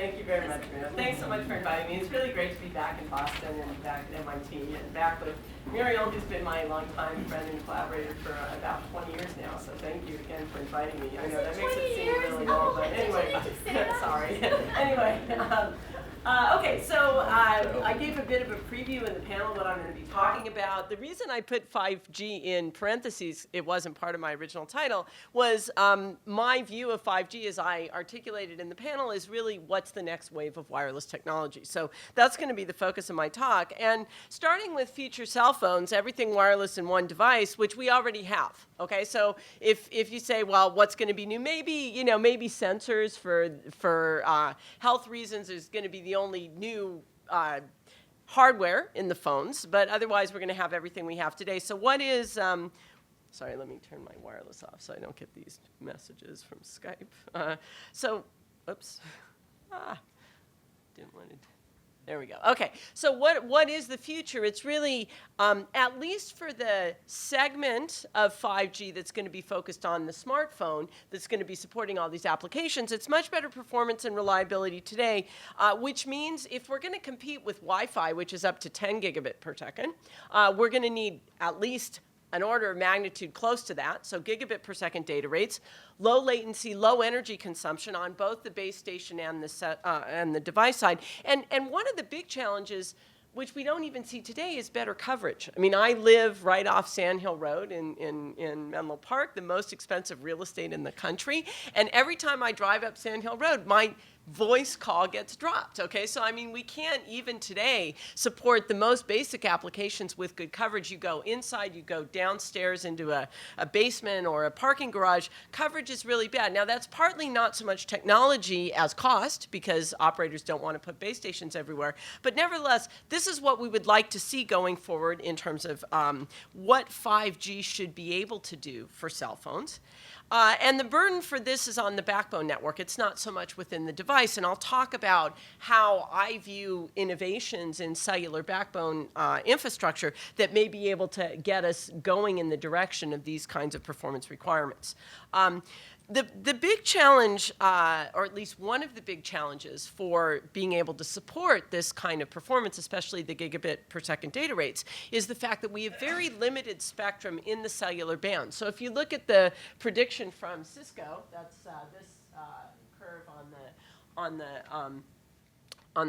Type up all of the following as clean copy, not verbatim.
Thank you very much, Muriel. Thanks so much for inviting me. It's really great to be back in Boston and back at MIT and back with Muriel, who's been my longtime friend and collaborator for about 20 years now. So thank you again for inviting me. I know that makes it seem really long, but anyway, sorry. Anyway, okay, so I gave a bit of a preview in the panel what I'm going to be talking about. The reason I put 5G in parentheses, it wasn't part of my original title, was my view of 5G as I articulated in the panel is really what's the next wave of wireless technology. So that's going to be the focus of my talk. And starting with future cell phones, everything wireless in one device, which we already have. Okay, so if you say, well, what's going to be new? Maybe, maybe sensors for health reasons is going to be the only new hardware in the phones, but otherwise we're going to have everything we have today. So what is, sorry, let me turn my wireless off so I don't get these messages from Skype. Oops, didn't want to. There we go. Okay, so what is the future? It's really, at least for the segment of 5G that's going to be focused on the smartphone, that's going to be supporting all these applications, it's much better performance and reliability today, which means if we're going to compete with Wi-Fi, which is up to 10 gigabit per second, we're going to need at least an order of magnitude close to that, so gigabit per second data rates, low latency, low energy consumption on both the base station and the device side. And one of the big challenges, which we don't even see today, is better coverage. I mean, I live right off Sand Hill Road in Menlo Park, the most expensive real estate in the country, and every time I drive up Sand Hill Road, my voice call gets dropped, okay? So, I mean, we can't even today support the most basic applications with good coverage. You go inside, you go downstairs into a basement or a parking garage, coverage is really bad. Now, that's partly not so much technology as cost, because operators don't want to put base stations everywhere. But nevertheless, this is what we would like to see going forward in terms of what 5G should be able to do for cell phones. And the burden for this is on the backbone network. It's not so much within the device. And I'll talk about how I view innovations in cellular backbone infrastructure that may be able to get us going in the direction of these kinds of performance requirements. The big challenge, or at least one of the big challenges for being able to support this kind of performance, especially the gigabit per second data rates, is the fact that we have very limited spectrum in the cellular band. So if you look at the prediction from Cisco, that's this curve on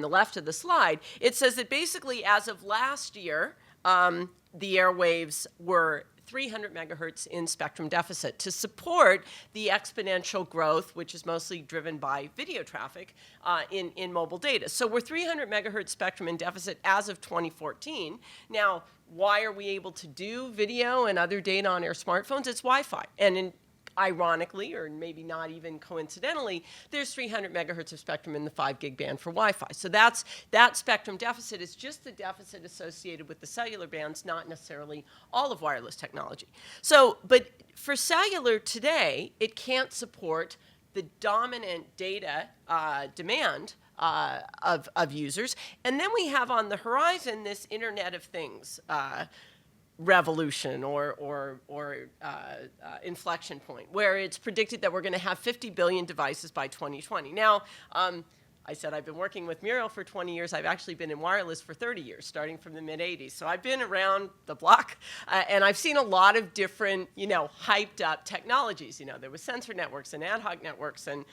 the left of the slide, it says that basically as of last year, the airwaves were 300 megahertz in spectrum deficit to support the exponential growth, which is mostly driven by video traffic in mobile data. So we're 300 megahertz spectrum in deficit as of 2014. Now, why are we able to do video and other data on our smartphones? It's Wi-Fi. And ironically, or maybe not even coincidentally, there's 300 megahertz of spectrum in the 5 gig band for Wi-Fi. So that spectrum deficit is just the deficit associated with the cellular bands, not necessarily all of wireless technology. So, but for cellular today, it can't support the dominant data demand of users. And then we have on the horizon this Internet of Things revolution or inflection point, where it's predicted that we're going to have 50 billion devices by 2020. Now, I said I've been working with Muriel for 20 years. I've actually been in wireless for 30 years, starting from the mid-'80s. So I've been around the block, and I've seen a lot of different, hyped-up technologies. There was sensor networks and ad hoc networks, and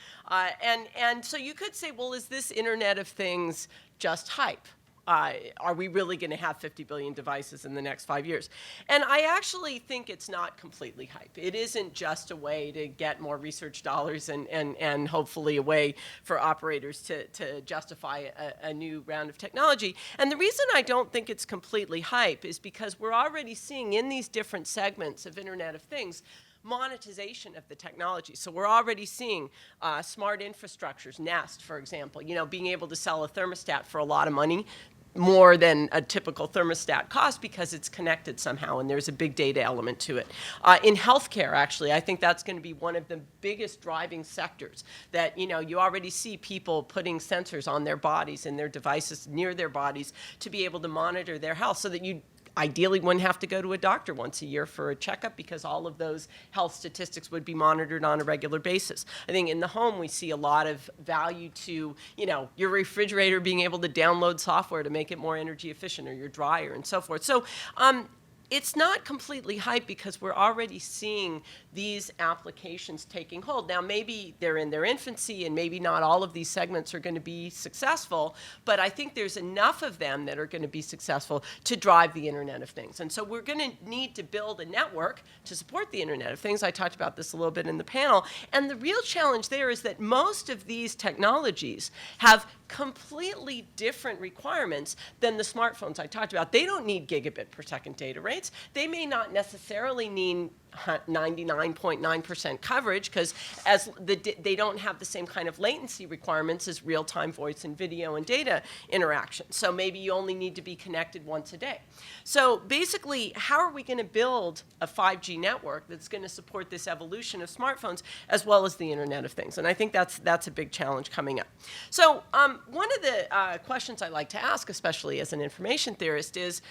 so you could say, well, is this Internet of Things just hype? Are we really going to have 50 billion devices in the next 5 years? And I actually think it's not completely hype. It isn't just a way to get more research dollars and hopefully a way for operators to justify a new round of technology. And the reason I don't think it's completely hype is because we're already seeing in these different segments of Internet of Things monetization of the technology. So we're already seeing smart infrastructures, Nest, for example, being able to sell a thermostat for a lot of money, more than a typical thermostat cost, because it's connected somehow and there's a big data element to it. In healthcare, actually, I think that's going to be one of the biggest driving sectors that, you already see people putting sensors on their bodies and their devices near their bodies to be able to monitor their health so that you ideally wouldn't have to go to a doctor once a year for a checkup because all of those health statistics would be monitored on a regular basis. I think in the home we see a lot of value to, your refrigerator being able to download software to make it more energy efficient, or your dryer and so forth. So it's not completely hype because we're already seeing these applications taking hold. Now, maybe they're in their infancy and maybe not all of these segments are going to be successful, but I think there's enough of them that are going to be successful to drive the Internet of Things. And so we're going to need to build a network to support the Internet of Things. I talked about this a little bit in the panel. And the real challenge there is that most of these technologies have completely different requirements than the smartphones I talked about. They don't need gigabit per second data rates. They may not necessarily need 99.9% coverage because they don't have the same kind of latency requirements as real-time voice and video and data interaction. So maybe you only need to be connected once a day. So basically, how are we going to build a 5G network that's going to support this evolution of smartphones as well as the Internet of Things? And I think that's a big challenge coming up. So one of the questions I like to ask, especially as an information theorist, is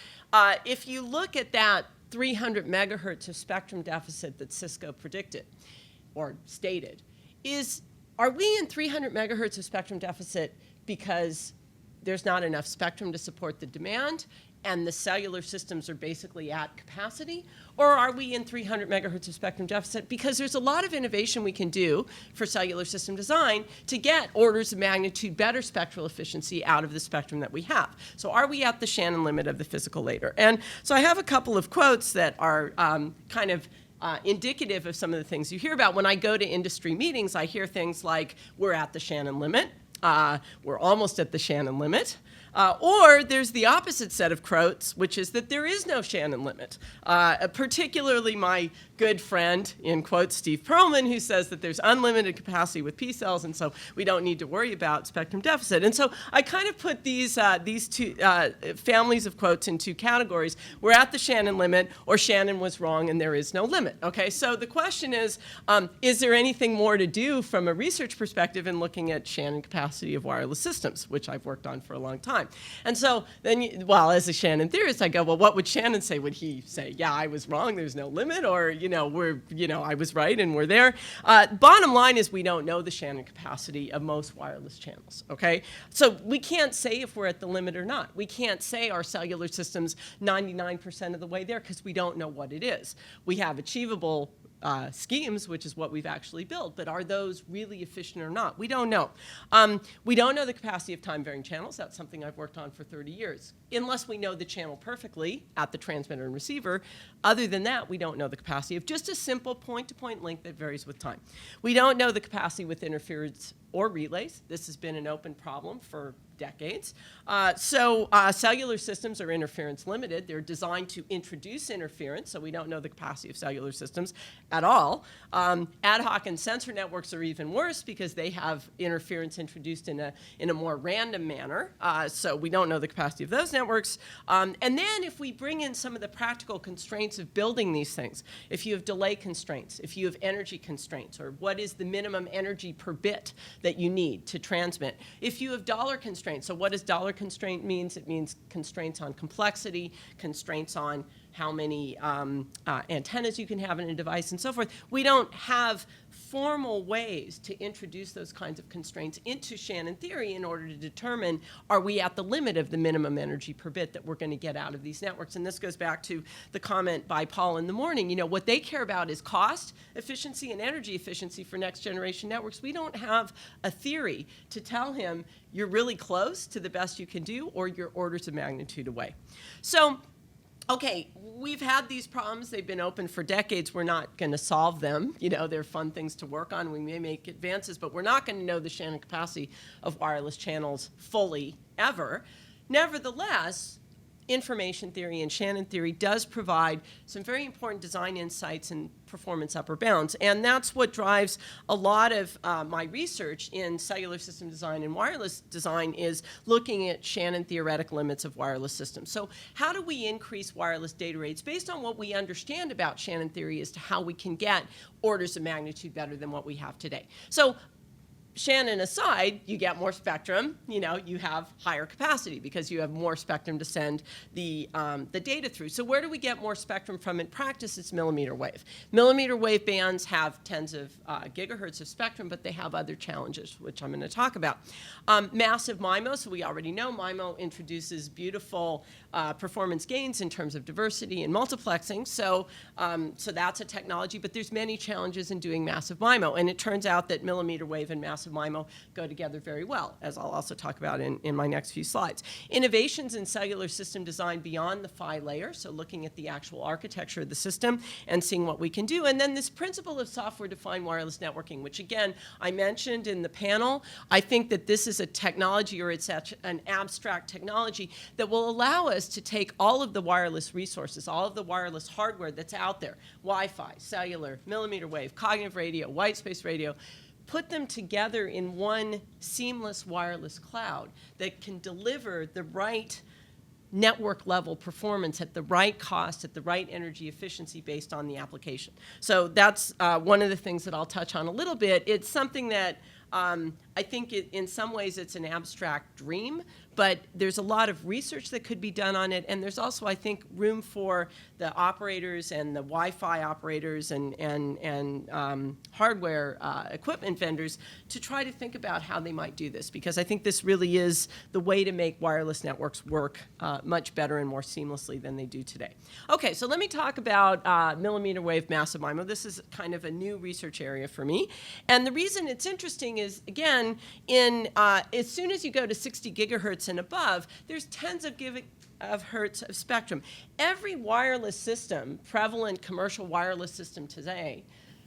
if you look at that 300 megahertz of spectrum deficit that Cisco predicted or stated, are we in 300 megahertz of spectrum deficit because there's not enough spectrum to support the demand and the cellular systems are basically at capacity? Or are we in 300 megahertz of spectrum deficit because there's a lot of innovation we can do for cellular system design to get orders of magnitude better spectral efficiency out of the spectrum that we have? So are we at the Shannon limit of the physical layer? And so I have a couple of quotes that are kind of indicative of some of the things you hear about. When I go to industry meetings, I hear things like, we're at the Shannon limit, we're almost at the Shannon limit. Or there's the opposite set of quotes, which is that there is no Shannon limit. Particularly my good friend, in quotes, Steve Perlman, who says that there's unlimited capacity with P cells, and so we don't need to worry about spectrum deficit. And so I kind of put these two families of quotes in two categories. We're at the Shannon limit, or Shannon was wrong and there is no limit. Okay, so the question is there anything more to do from a research perspective in looking at Shannon capacity of wireless systems, which I've worked on for a long time. And so then, as a Shannon theorist, I go, well, what would Shannon say? Would he say, yeah, I was wrong, there's no limit, or, I was right and we're there? Bottom line is we don't know the Shannon capacity of most wireless channels, okay? So we can't say if we're at the limit or not. We can't say our cellular system's 99% of the way there because we don't know what it is. We have achievable schemes, which is what we've actually built, but are those really efficient or not? We don't know. We don't know the capacity of time-varying channels. That's something I've worked on for 30 years. Unless we know the channel perfectly at the transmitter and receiver, other than that, we don't know the capacity of just a simple point-to-point link that varies with time. We don't know the capacity with interference or relays. This has been an open problem for decades. Cellular systems are interference limited. They're designed to introduce interference, so we don't know the capacity of cellular systems at all. Ad hoc and sensor networks are even worse because they have interference introduced in a more random manner, so we don't know the capacity of those networks. And then if we bring in some of the practical constraints of building these things, if you have delay constraints, if you have energy constraints, or what is the minimum energy per bit that you need to transmit, if you have dollar constraints. So what does dollar constraint means? It means constraints on complexity, constraints on how many antennas you can have in a device, and so forth. We don't have formal ways to introduce those kinds of constraints into Shannon theory in order to determine, are we at the limit of the minimum energy per bit that we're going to get out of these networks? And this goes back to the comment by Paul in the morning. What they care about is cost, efficiency, and energy efficiency for next generation networks. We don't have a theory to tell him you're really close to the best you can do or you're orders of magnitude away. So, okay, we've had these problems. They've been open for decades. We're not going to solve them. They're fun things to work on. We may make advances, but we're not going to know the Shannon capacity of wireless channels fully ever. Nevertheless, information theory and Shannon theory does provide some very important design insights and performance upper bounds. And that's what drives a lot of my research in cellular system design and wireless design, is looking at Shannon theoretic limits of wireless systems. So how do we increase wireless data rates based on what we understand about Shannon theory as to how we can get orders of magnitude better than what we have today? So Shannon aside, you get more spectrum, you have higher capacity because you have more spectrum to send the data through. So where do we get more spectrum from in practice? It's millimeter wave. Millimeter wave bands have tens of gigahertz of spectrum, but they have other challenges, which I'm going to talk about. Massive MIMO, so we already know MIMO introduces beautiful performance gains in terms of diversity and multiplexing. So that's a technology, but there's many challenges in doing massive MIMO. And it turns out that millimeter wave and massive MIMO go together very well, as I'll also talk about in my next few slides. Innovations in cellular system design beyond the PHY layer, so looking at the actual architecture of the system and seeing what we can do. And then this principle of software-defined wireless networking, which again, I mentioned in the panel. I think that this is a technology, or it's an abstract technology that will allow us to take all of the wireless resources, all of the wireless hardware that's out there, Wi-Fi, cellular, millimeter wave, cognitive radio, white space radio, put them together in one seamless wireless cloud that can deliver the right network level performance at the right cost, at the right energy efficiency based on the application. So that's one of the things that I'll touch on a little bit. It's something that I think in some ways it's an abstract dream, but there's a lot of research that could be done on it, and there's also, I think, room for the operators and the Wi-Fi operators and hardware equipment vendors to try to think about how they might do this, because I think this really is the way to make wireless networks work much better and more seamlessly than they do today. Okay, so let me talk about millimeter wave massive MIMO. This is kind of a new research area for me, and the reason it's interesting is, again, as soon as you go to 60 gigahertz and above, there's tens of hertz of spectrum. Every wireless system, prevalent commercial wireless system today,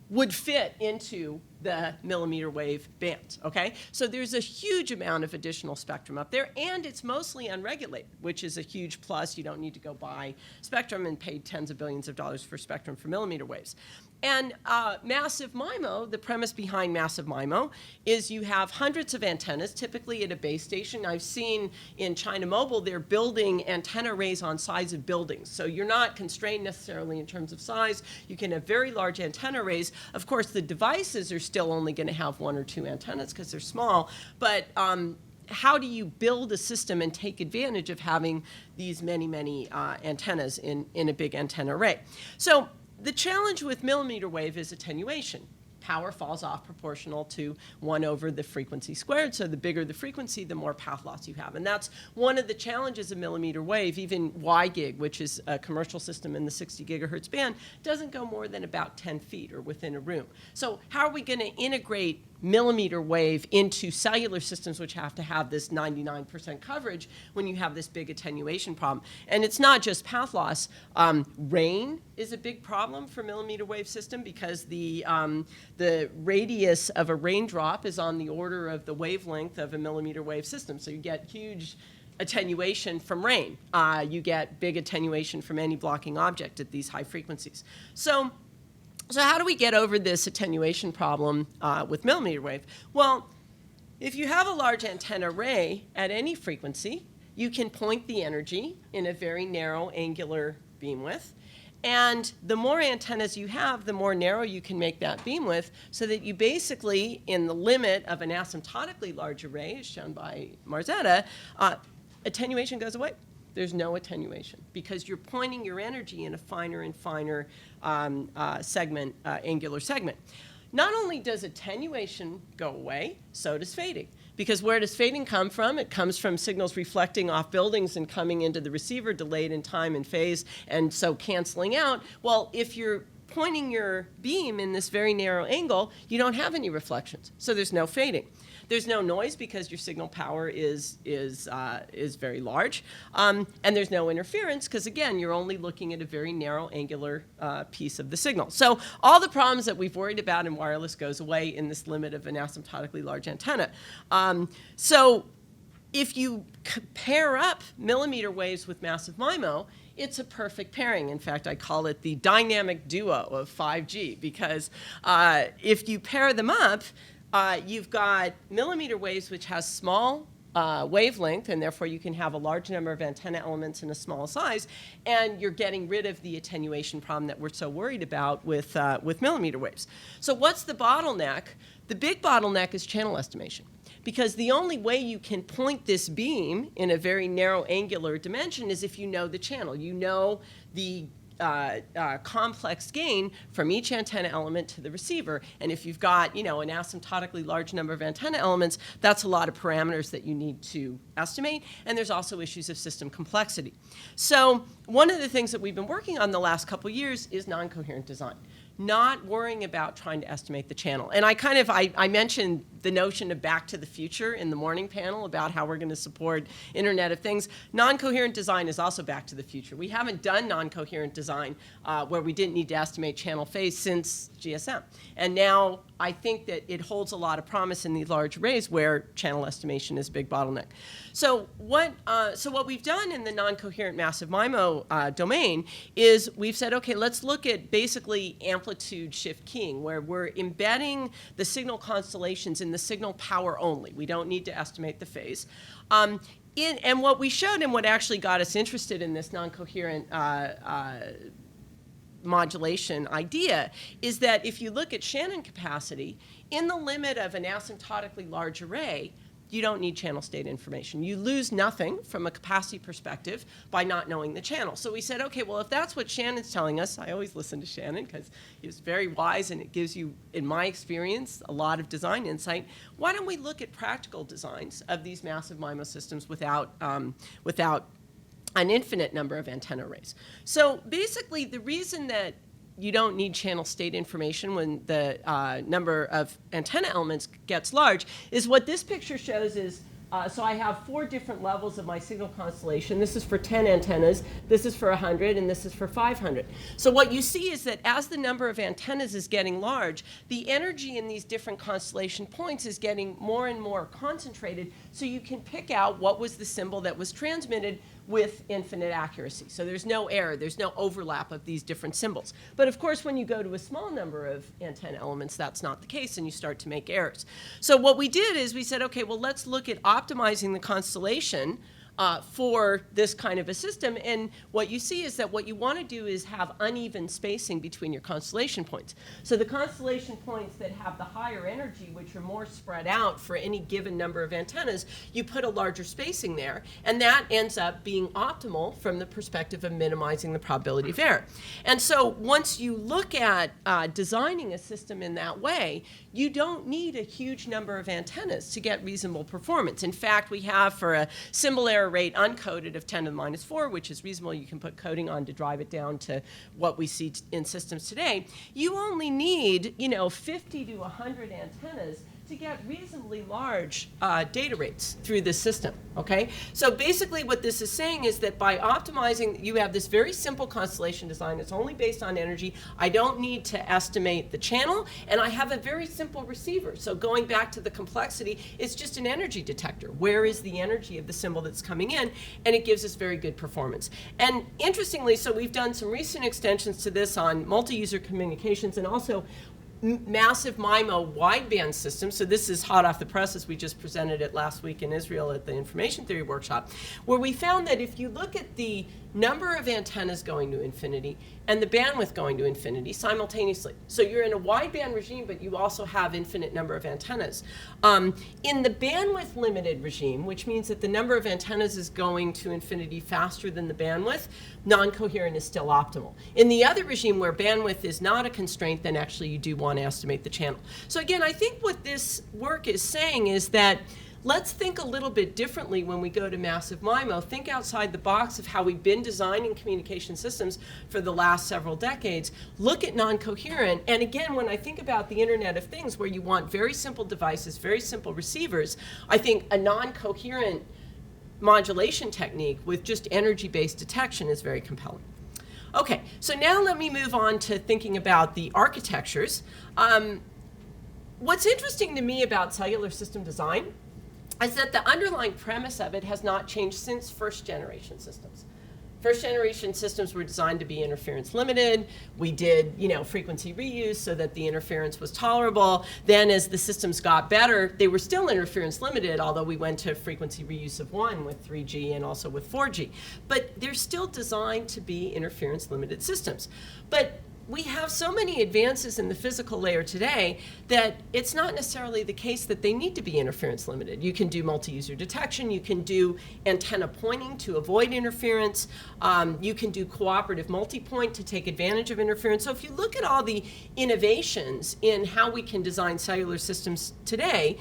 would fit into the millimeter wave band, okay? So there's a huge amount of additional spectrum up there, and it's mostly unregulated, which is a huge plus. You don't need to go buy spectrum and pay tens of billions of dollars for spectrum for millimeter waves. And massive MIMO, the premise behind massive MIMO is you have hundreds of antennas, typically at a base station. I've seen in China Mobile, they're building antenna arrays on sides of buildings. So you're not constrained necessarily in terms of size. You can have very large antenna arrays. Of course, the devices are still only going to have one or two antennas because they're small. But how do you build a system and take advantage of having these many antennas in a big antenna array? So the challenge with millimeter wave is attenuation. Power falls off proportional to 1 over the frequency squared. So the bigger the frequency, the more path loss you have. And that's one of the challenges of millimeter wave. Even WiGig, which is a commercial system in the 60 gigahertz band, doesn't go more than about 10 feet or within a room. So how are we going to integrate millimeter wave into cellular systems, which have to have this 99% coverage when you have this big attenuation problem? And it's not just path loss. Rain is a big problem for millimeter wave system because the radius of a raindrop is on the order of the wavelength of a millimeter wave system. So you get huge attenuation from rain. You get big attenuation from any blocking object at these high frequencies. So how do we get over this attenuation problem with millimeter wave? Well, if you have a large antenna array at any frequency, you can point the energy in a very narrow angular beam width. And the more antennas you have, the more narrow you can make that beam width, so that you basically, in the limit of an asymptotically large array, as shown by Marzetta, attenuation goes away. There's no attenuation because you're pointing your energy in a finer and finer segment, angular segment. Not only does attenuation go away, so does fading. Because where does fading come from? It comes from signals reflecting off buildings and coming into the receiver, delayed in time and phase, and so canceling out. Well, if you're pointing your beam in this very narrow angle, you don't have any reflections, so there's no fading. There's no noise because your signal power is very large, and there's no interference because, again, you're only looking at a very narrow angular piece of the signal. So all the problems that we've worried about in wireless goes away in this limit of an asymptotically large antenna. So if you pair up millimeter waves with massive MIMO, it's a perfect pairing. In fact, I call it the dynamic duo of 5G because if you pair them up, you've got millimeter waves, which has small wavelength, and therefore you can have a large number of antenna elements in a small size, and you're getting rid of the attenuation problem that we're so worried about with millimeter waves. So what's the bottleneck? The big bottleneck is channel estimation, because the only way you can point this beam in a very narrow angular dimension is if you know the channel. You know the complex gain from each antenna element to the receiver. And if you've got, an asymptotically large number of antenna elements, that's a lot of parameters that you need to estimate. And there's also issues of system complexity. So one of the things that we've been working on the last couple years is non-coherent design. Not worrying about trying to estimate the channel. And I mentioned the notion of back to the future in the morning panel about how we're going to support Internet of Things. Non-coherent design is also back to the future. We haven't done non-coherent design where we didn't need to estimate channel phase since GSM. And now I think that it holds a lot of promise in these large arrays where channel estimation is a big bottleneck. So what we've done in the non-coherent massive MIMO domain is we've said, okay, let's look at basically amplitude shift keying, where we're embedding the signal constellations in the signal power only. We don't need to estimate the phase. And what we showed, and what actually got us interested in this non-coherent modulation idea, is that if you look at Shannon capacity, in the limit of an asymptotically large array, you don't need channel state information. You lose nothing from a capacity perspective by not knowing the channel. So we said, okay, well, if that's what Shannon's telling us, I always listen to Shannon because he was very wise and it gives you, in my experience, a lot of design insight. Why don't we look at practical designs of these massive MIMO systems without an infinite number of antenna arrays? So basically, the reason that you don't need channel state information when the number of antenna elements gets large is what this picture shows is, so I have 4 different levels of my signal constellation. This is for 10 antennas, this is for 100, and this is for 500. So what you see is that as the number of antennas is getting large, the energy in these different constellation points is getting more and more concentrated, so you can pick out what was the symbol that was transmitted with infinite accuracy. So there's no error, there's no overlap of these different symbols. But of course, when you go to a small number of antenna elements, that's not the case, and you start to make errors. So what we did is we said, okay, well, let's look at optimizing the constellation for this kind of a system. And what you see is that what you want to do is have uneven spacing between your constellation points. So the constellation points that have the higher energy, which are more spread out for any given number of antennas, you put a larger spacing there. And that ends up being optimal from the perspective of minimizing the probability of error. And so once you look at designing a system in that way, you don't need a huge number of antennas to get reasonable performance. In fact, we have for a symbol error rate uncoded of 10 to the minus 4, which is reasonable. You can put coding on to drive it down to what we see in systems today. You only need, 50 to 100 antennas to get reasonably large data rates through this system, okay? So basically what this is saying is that by optimizing, you have this very simple constellation design. It's only based on energy. I don't need to estimate the channel, and I have a very simple receiver. So going back to the complexity, it's just an energy detector. Where is the energy of the symbol that's coming in? And it gives us very good performance. And interestingly, so we've done some recent extensions to this on multi-user communications and also massive MIMO wideband systems. So this is hot off the presses. We just presented it last week in Israel at the Information Theory Workshop, where we found that if you look at the number of antennas going to infinity and the bandwidth going to infinity simultaneously. So you're in a wideband regime, but you also have infinite number of antennas. In the bandwidth limited regime, which means that the number of antennas is going to infinity faster than the bandwidth, non-coherent is still optimal. In the other regime where bandwidth is not a constraint, then actually you do want to estimate the channel. So again, I think what this work is saying is that let's think a little bit differently when we go to massive MIMO. Think outside the box of how we've been designing communication systems for the last several decades. Look at non-coherent. And again, when I think about the Internet of Things, where you want very simple devices, very simple receivers, I think a non-coherent modulation technique with just energy-based detection is very compelling. Okay, so now let me move on to thinking about the architectures. What's interesting to me about cellular system design is that the underlying premise of it has not changed since first generation systems. First generation systems were designed to be interference limited. We did, frequency reuse so that the interference was tolerable. Then as the systems got better, they were still interference limited, although we went to frequency reuse of 1 with 3G and also with 4G. But they're still designed to be interference limited systems. But we have so many advances in the physical layer today that it's not necessarily the case that they need to be interference limited. You can do multi-user detection, you can do antenna pointing to avoid interference, you can do cooperative multi-point to take advantage of interference. So if you look at all the innovations in how we can design cellular systems today,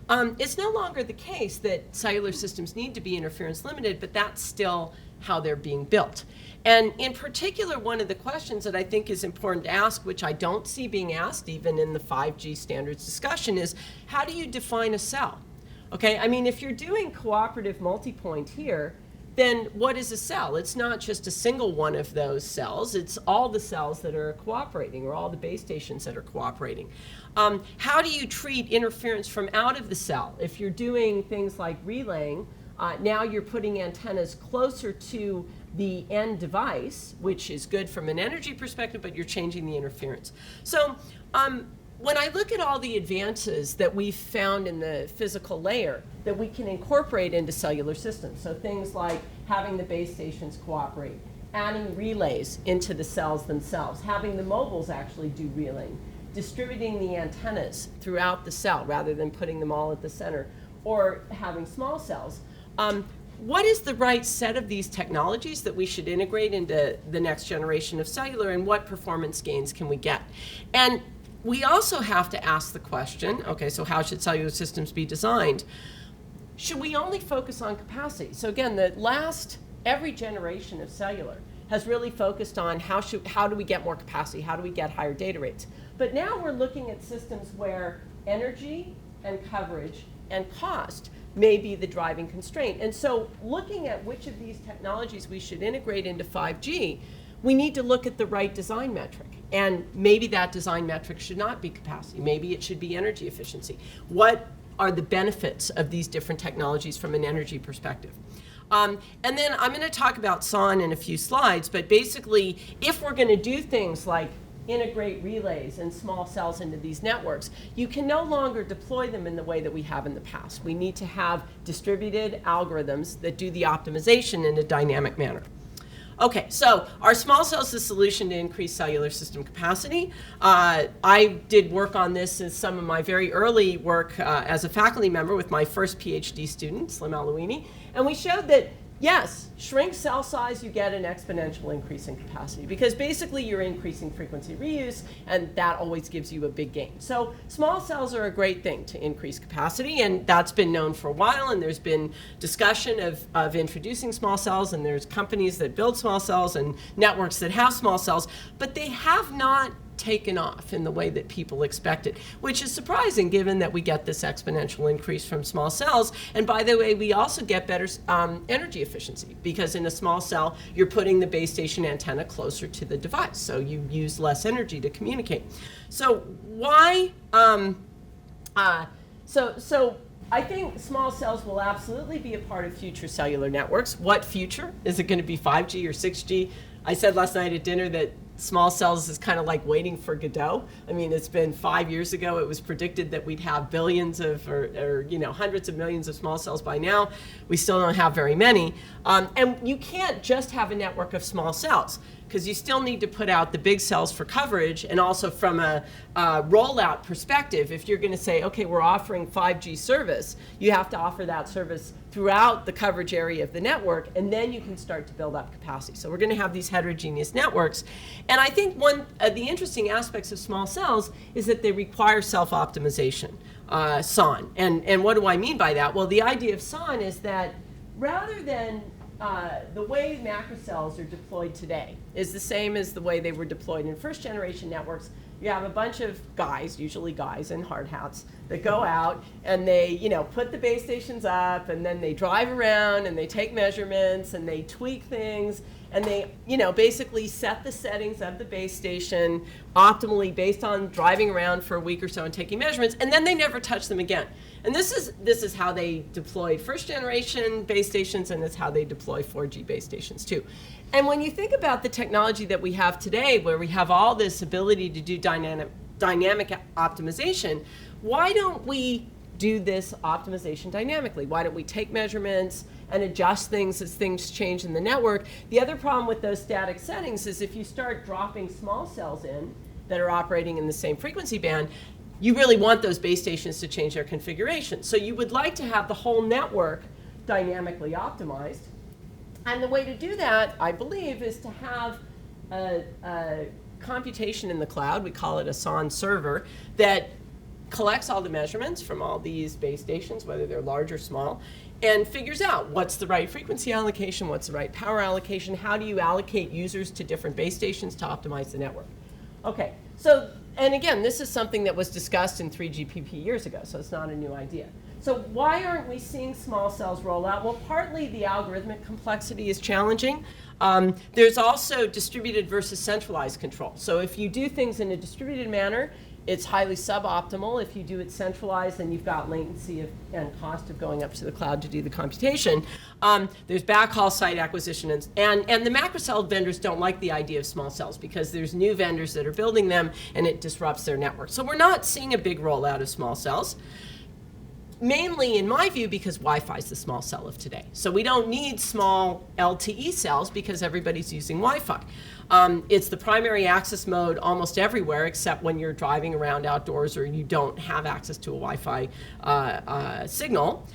it's no longer the case that cellular systems need to be interference limited, but that's still how they're being built. And in particular, one of the questions that I think is important to ask, which I don't see being asked even in the 5G standards discussion, is how do you define a cell? Okay, I mean, if you're doing cooperative multipoint here, then what is a cell? It's not just a single one of those cells, it's all the cells that are cooperating, or all the base stations that are cooperating. How do you treat interference from out of the cell? If you're doing things like relaying, now you're putting antennas closer to the end device, which is good from an energy perspective, but you're changing the interference. So when I look at all the advances that we've found in the physical layer that we can incorporate into cellular systems, so things like having the base stations cooperate, adding relays into the cells themselves, having the mobiles actually do relaying, distributing the antennas throughout the cell rather than putting them all at the center, or having small cells. What is the right set of these technologies that we should integrate into the next generation of cellular, and what performance gains can we get? And we also have to ask the question, okay, so how should cellular systems be designed? Should we only focus on capacity? So again, every generation of cellular has really focused on how do we get more capacity, how do we get higher data rates? But now we're looking at systems where energy and coverage and cost may be the driving constraint. And so looking at which of these technologies we should integrate into 5G, we need to look at the right design metric. And maybe that design metric should not be capacity. Maybe it should be energy efficiency. What are the benefits of these different technologies from an energy perspective? And then I'm going to talk about SON in a few slides, but basically, if we're going to do things like integrate relays and small cells into these networks, you can no longer deploy them in the way that we have in the past. We need to have distributed algorithms that do the optimization in a dynamic manner. Okay, so are small cells the solution to increase cellular system capacity? I did work on this as some of my very early work as a faculty member with my first PhD student, Slim Alouini, and we showed that yes, shrink cell size, you get an exponential increase in capacity, because basically you're increasing frequency reuse, and that always gives you a big gain. So small cells are a great thing to increase capacity, and that's been known for a while, and there's been discussion of introducing small cells, and there's companies that build small cells and networks that have small cells, but they have not taken off in the way that people expected, which is surprising given that we get this exponential increase from small cells. And by the way, we also get better energy efficiency, because in a small cell, you're putting the base station antenna closer to the device, so you use less energy to communicate. So why, so I think small cells will absolutely be a part of future cellular networks. What future? Is it going to be 5G or 6G? I said last night at dinner that small cells is kind of like waiting for Godot. I mean, it's been 5 years ago. It was predicted that we'd have billions of, or hundreds of millions of small cells by now. We still don't have very many. And you can't just have a network of small cells, because you still need to put out the big cells for coverage, and also from a rollout perspective, if you're going to say, okay, we're offering 5G service, you have to offer that service throughout the coverage area of the network, and then you can start to build up capacity. So we're going to have these heterogeneous networks. And I think one of the interesting aspects of small cells is that they require self-optimization, SON. And what do I mean by that? Well, the idea of SON is that rather than the way macro cells are deployed today is the same as the way they were deployed in first generation networks. You have a bunch of guys, usually guys in hard hats, that go out and they, put the base stations up, and then they drive around and they take measurements and they tweak things, and they, basically set the settings of the base station optimally based on driving around for a week or so and taking measurements, and then they never touch them again. And this is how they deployed first generation base stations, and it's how they deploy 4G base stations too. And when you think about the technology that we have today, where we have all this ability to do dynamic optimization, why don't we do this optimization dynamically? Why don't we take measurements and adjust things as things change in the network? The other problem with those static settings is if you start dropping small cells in that are operating in the same frequency band, you really want those base stations to change their configuration. So you would like to have the whole network dynamically optimized. And the way to do that, I believe, is to have a computation in the cloud, we call it a SON server, that collects all the measurements from all these base stations, whether they're large or small, and figures out what's the right frequency allocation, what's the right power allocation, how do you allocate users to different base stations to optimize the network. Okay, so, and again, this is something that was discussed in 3GPP years ago, so it's not a new idea. So why aren't we seeing small cells roll out? Well, partly the algorithmic complexity is challenging. There's also distributed versus centralized control. So if you do things in a distributed manner, it's highly suboptimal. If you do it centralized, then you've got latency and cost of going up to the cloud to do the computation. There's backhaul site acquisition, and the macro cell vendors don't like the idea of small cells because there's new vendors that are building them, and it disrupts their network. So we're not seeing a big rollout of small cells. Mainly, in my view, because Wi-Fi is the small cell of today. So we don't need small LTE cells because everybody's using Wi-Fi. It's the primary access mode almost everywhere except when you're driving around outdoors or you don't have access to a Wi-Fi signal.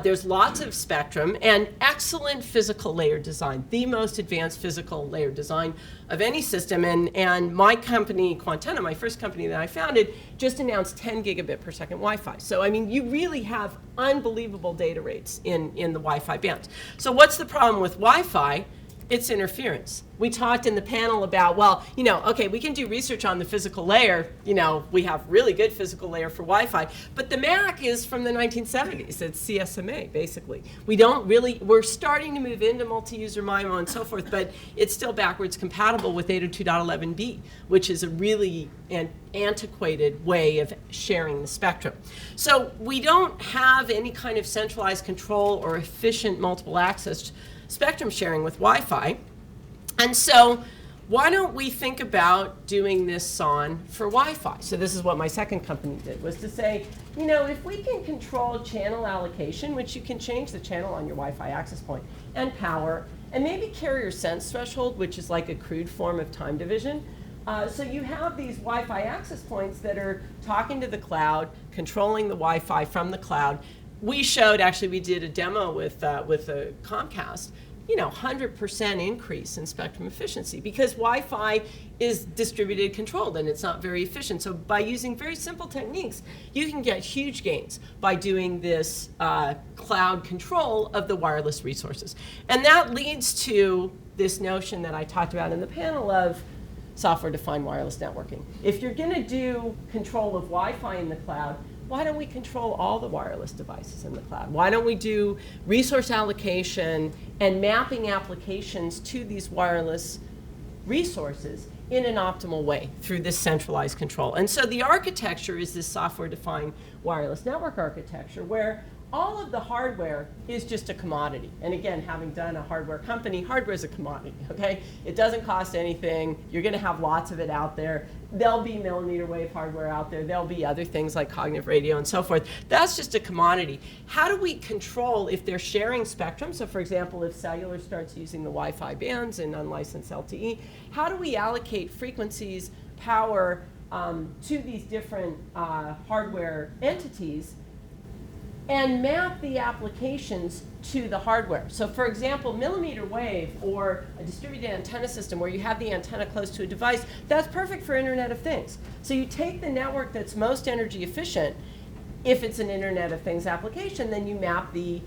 There's lots of spectrum and excellent physical layer design, the most advanced physical layer design of any system. And my company, Quantenna, my first company that I founded, just announced 10 gigabit per second Wi-Fi. So, I mean, you really have unbelievable data rates in the Wi-Fi bands. So what's the problem with Wi-Fi? It's interference. We talked in the panel about, well, you know, okay, we can do research on the physical layer. You know, we have really good physical layer for Wi-Fi, but the MAC is from the 1970s. It's CSMA, basically. We're starting to move into multi-user MIMO and so forth, but it's still backwards compatible with 802.11b, which is a really antiquated way of sharing the spectrum. So we don't have any kind of centralized control or efficient multiple access spectrum sharing with Wi-Fi. And so why don't we think about doing this SON for Wi-Fi? So this is what my second company did, was to say, you know, if we can control channel allocation, which you can change the channel on your Wi-Fi access point, and power, and maybe carrier sense threshold, which is like a crude form of time division. So you have these Wi-Fi access points that are talking to the cloud, controlling the Wi-Fi from the cloud. We showed, actually, we did a demo with a Comcast, you know, 100% increase in spectrum efficiency because Wi-Fi is distributed controlled and it's not very efficient. So by using very simple techniques, you can get huge gains by doing this cloud control of the wireless resources. And that leads to this notion that I talked about in the panel of software-defined wireless networking. If you're going to do control of Wi-Fi in the cloud, why don't we control all the wireless devices in the cloud? Why don't we do resource allocation and mapping applications to these wireless resources in an optimal way through this centralized control? And so the architecture is this software-defined wireless network architecture where all of the hardware is just a commodity. And again, having done a hardware company, hardware is a commodity, okay? It doesn't cost anything. You're going to have lots of it out there. There'll be millimeter wave hardware out there. There'll be other things like cognitive radio and so forth. That's just a commodity. How do we control if they're sharing spectrum? So for example, if cellular starts using the Wi-Fi bands in unlicensed LTE, how do we allocate frequencies, power to these different hardware entities and map the applications to the hardware? So for example, millimeter wave or a distributed antenna system where you have the antenna close to a device, that's perfect for Internet of Things. So you take the network that's most energy efficient. If it's an Internet of Things application, then you map the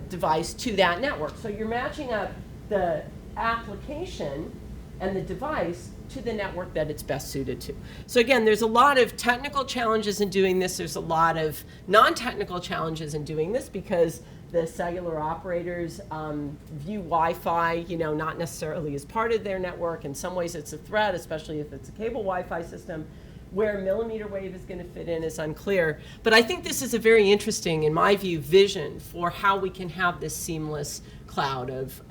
device to that network. So you're matching up the application and the device to the network that it's best suited to. So again, there's a lot of technical challenges in doing this. There's a lot of non-technical challenges in doing this because the cellular operators view Wi-Fi, you know, not necessarily as part of their network. In some ways, it's a threat, especially if it's a cable Wi-Fi system. Where millimeter wave is going to fit in is unclear. But I think this is a very interesting, in my view, vision for how we can have this seamless cloud of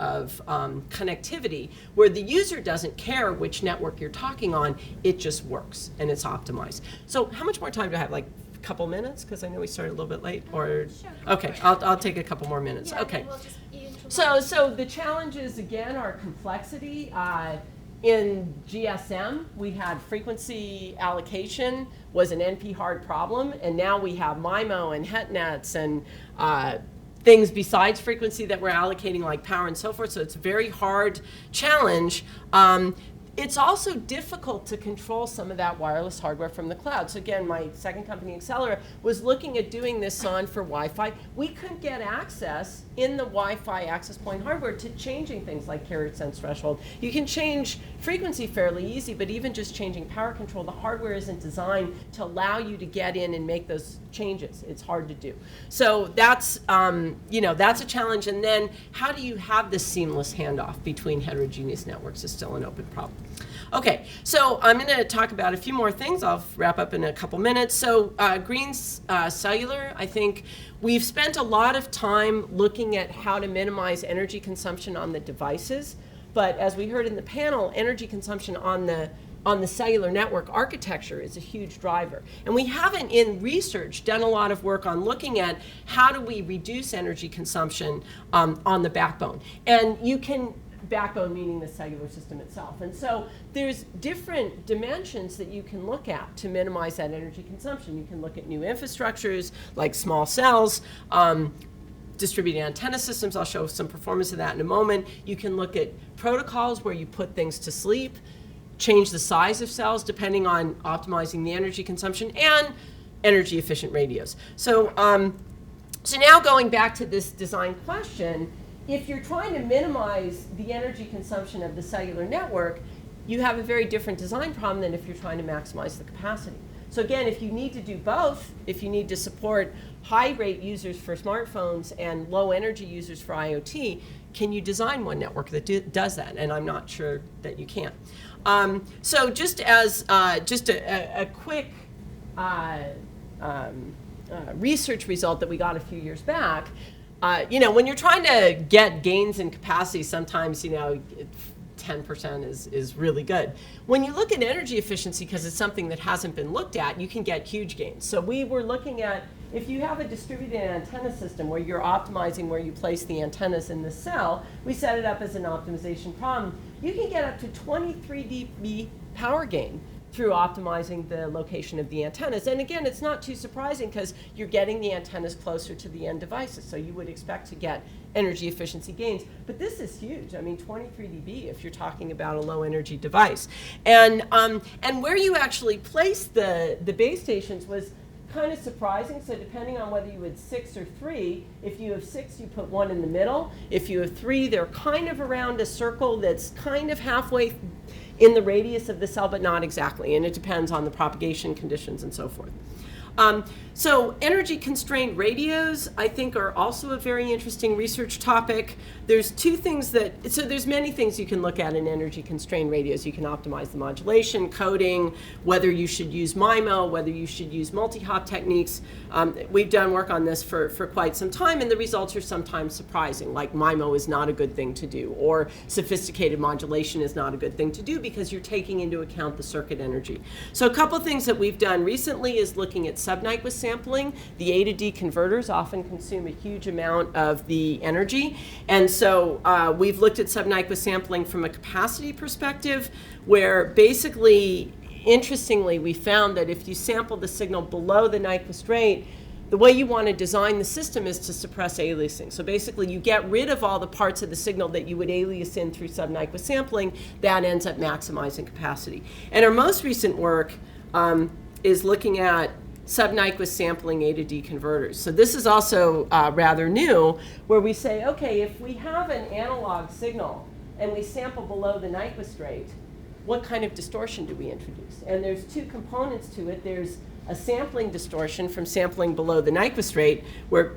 connectivity where the user doesn't care which network you're talking on, it just works and it's optimized. So how much more time do I have? Like couple minutes? Because I know we started a little bit late. Or Sure. okay, I'll take a couple more minutes. Yeah, Okay. then we'll just eat into So the challenges again are complexity. In GSM, we had frequency allocation was an NP hard problem, and now we have MIMO and HetNets and things besides frequency that we're allocating, like power and so forth. So it's a very hard challenge. It's also difficult to control some of that wireless hardware from the cloud. So again, my second company, Cellular, was looking at doing this on for Wi-Fi. We couldn't get access in the Wi-Fi access point hardware to changing things like carrier sense threshold. You can change frequency fairly easy, but even just changing power control, the hardware isn't designed to allow you to get in and make those changes. It's hard to do. So that's, that's a challenge. And then how do you have this seamless handoff between heterogeneous networks is still an open problem. Okay, so I'm going to talk about a few more things. I'll wrap up in a couple minutes. So Green's Cellular, I think we've spent a lot of time looking at how to minimize energy consumption on the devices. But as we heard in the panel, energy consumption on the cellular network architecture is a huge driver. And we haven't, in research, done a lot of work on looking at how do we reduce energy consumption on the backbone. And you can, backbone meaning the cellular system itself. And so there's different dimensions that you can look at to minimize that energy consumption. You can look at new infrastructures like small cells, distributed antenna systems. I'll show some performance of that in a moment. You can look at protocols where you put things to sleep, change the size of cells depending on optimizing the energy consumption, and energy efficient radios. So now going back to this design question, if you're trying to minimize the energy consumption of the cellular network, you have a very different design problem than if you're trying to maximize the capacity. So again, if you need to do both, if you need to support high rate users for smartphones and low energy users for IoT, can you design one network that does that? And I'm not sure that you can. So just as a quick research result that we got a few years back, when you're trying to get gains in capacity, sometimes 10% is really good. When you look at energy efficiency, because it's something that hasn't been looked at, you can get huge gains. So we were looking at, if you have a distributed antenna system where you're optimizing where you place the antennas in the cell, we set it up as an optimization problem. You can get up to 23 dB power gain through optimizing the location of the antennas. And again, it's not too surprising because you're getting the antennas closer to the end devices, so you would expect to get energy efficiency gains. But this is huge. I mean, 23 dB if you're talking about a low energy device. And where you actually place the base stations was kind of surprising. So depending on whether you had 6 or 3, if you have 6, you put 1 in the middle. If you have 3, they're kind of around a circle that's kind of halfway in the radius of the cell, but not exactly, and it depends on the propagation conditions and so forth. So energy constrained radios, I think, are also a very interesting research topic. There's two things there's many things you can look at in energy constrained radios. You can optimize the modulation, coding, whether you should use MIMO, whether you should use multi-hop techniques. We've done work on this for quite some time, and the results are sometimes surprising, like MIMO is not a good thing to do, or sophisticated modulation is not a good thing to do because you're taking into account the circuit energy. So a couple things that we've done recently is looking at sub-Nyquist sampling. The A to D converters often consume a huge amount of the energy, and so we've looked at sub-Nyquist sampling from a capacity perspective, where basically, interestingly, we found that if you sample the signal below the Nyquist rate, the way you want to design the system is to suppress aliasing. So basically, you get rid of all the parts of the signal that you would alias in through sub-Nyquist sampling. That ends up maximizing capacity. And our most recent work is looking at sub-Nyquist sampling A to D converters. So this is also rather new, where we say, okay, if we have an analog signal and we sample below the Nyquist rate, what kind of distortion do we introduce? And there's two components to it. There's a sampling distortion from sampling below the Nyquist rate, where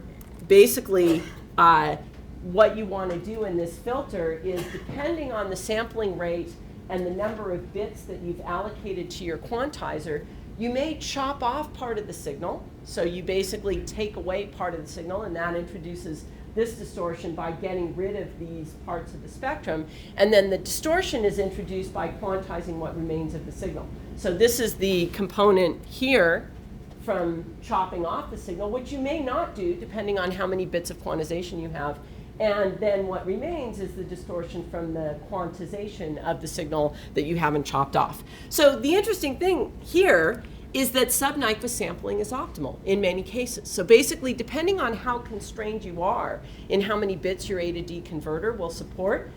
basically what you want to do in this filter is, depending on the sampling rate and the number of bits that you've allocated to your quantizer, you may chop off part of the signal. So you basically take away part of the signal, and that introduces this distortion by getting rid of these parts of the spectrum. And then the distortion is introduced by quantizing what remains of the signal. So this is the component here from chopping off the signal, which you may not do depending on how many bits of quantization you have. And then what remains is the distortion from the quantization of the signal that you haven't chopped off. So the interesting thing here is that sub-Nyquist sampling is optimal in many cases. So basically, depending on how constrained you are in how many bits your A to D converter will support,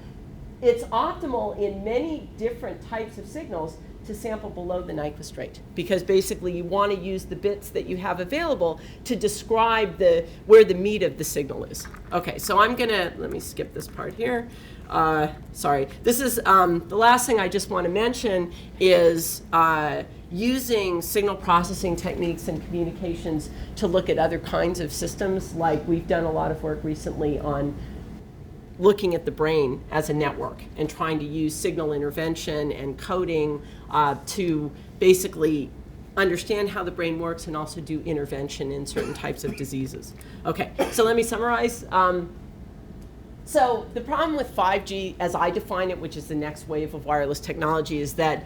it's optimal in many different types of signals to sample below the Nyquist rate, because basically you want to use the bits that you have available to describe where the meat of the signal is. Okay, so let me skip this part here. Sorry, this is the last thing I just want to mention is using signal processing techniques and communications to look at other kinds of systems. Like we've done a lot of work recently on looking at the brain as a network and trying to use signal intervention and coding to basically understand how the brain works and also do intervention in certain types of diseases. Okay, so let me summarize. So the problem with 5G, as I define it, which is the next wave of wireless technology, is that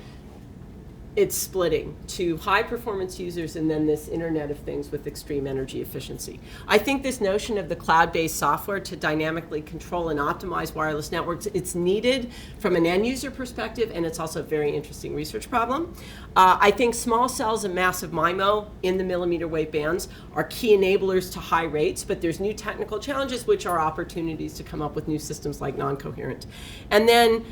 it's splitting to high performance users and then this Internet of Things with extreme energy efficiency. I think this notion of the cloud-based software to dynamically control and optimize wireless networks, it's needed from an end user perspective, and it's also a very interesting research problem. I think small cells and massive MIMO in the millimeter wave bands are key enablers to high rates, but there's new technical challenges which are opportunities to come up with new systems like non-coherent. And then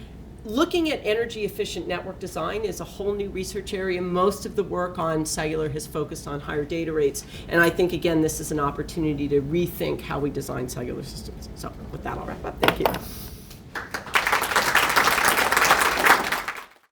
looking at energy efficient network design is a whole new research area. Most of the work on cellular has focused on higher data rates. And I think, again, this is an opportunity to rethink how we design cellular systems. So with that, I'll wrap up. Thank you.